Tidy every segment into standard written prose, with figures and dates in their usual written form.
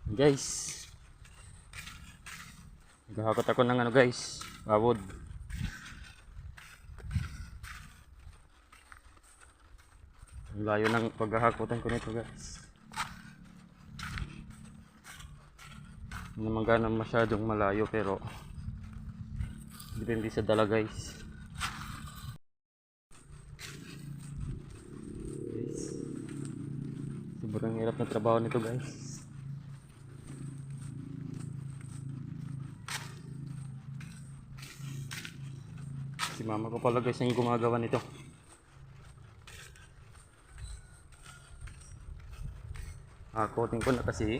Guys, naghahakot ako ng ano guys, pawod. Ang layo ng paghahakotan ko nito guys. Hindi naman ganang masyadong malayo pero depende sa dala guys. Sobrang hirap na trabaho nito guys. Si mama ko pala guys yung gumagawa nito. Coating ko na kasi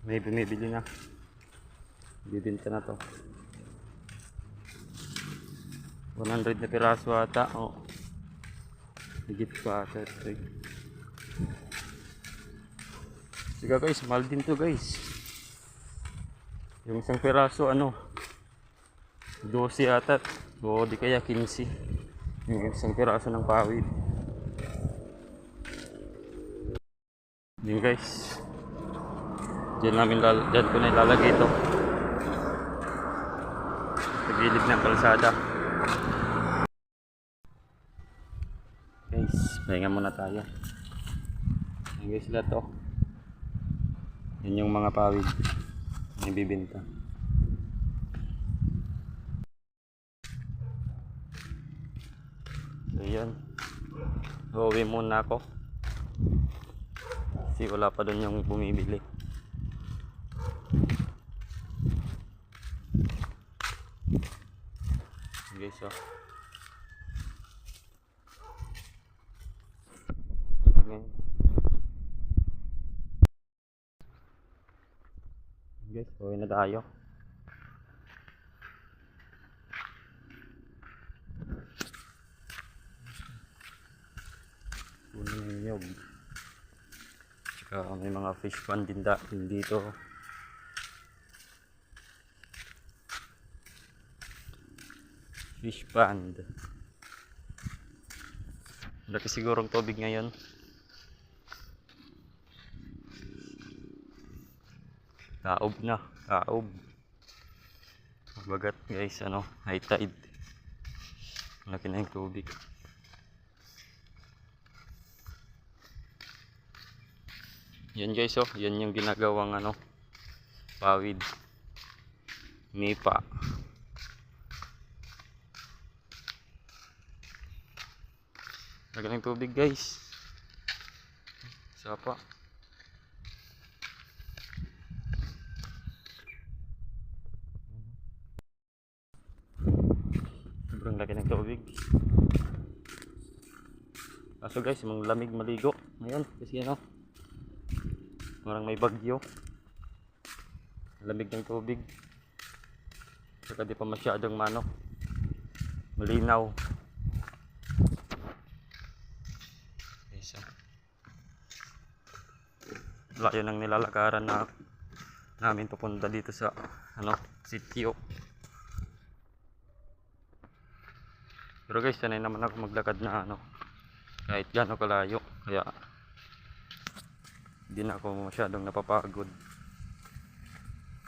may bumibili na. Bibinta na to. 100 na piraso ata. Oh. Higit pa ata. Sige guys, mahal din to guys. Yung isang piraso ano 12 ata o di kaya 15 yung isang piraso ng pawid. Yun guys, dyan ko na ilalagay ito sa gilid ng kalsada. Guys, pahinga muna tayo. Yan guys, sila to. Yan yung mga pawid na ibibinta. So yan, uuwi muna ako kasi wala pa doon yung bumibili. Okay, so guys, uuwi na tayo. Nyog. Tsaka may mga fish pond din dito. Fish pond. Laki sigurong tubig ngayon. Taob na, taob. Bagat guys, ano, high tide. Laki na yung tubig. Yan guys, oh, yan yung ginagawang ano, pawid. Mipa. Lagyan ng tubig guys. Sapa. Sobrang laki ng tubig. Kaso guys, mga lamig maligo. Ngayon, kasi ano, parang may bagyo. Lamig ng tubig. Saka di pa masyadong malinaw. Isa. Layo nang nilalakaran namin papunta dito sa sitio. Pero guys, sanay naman ako maglakad na kahit gaano kalayo. Kaya hindi na ako masyadong napapagod.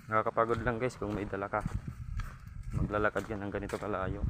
Nakakapagod lang guys kung may dala ka. Maglalakad ka ng ganito kalayo.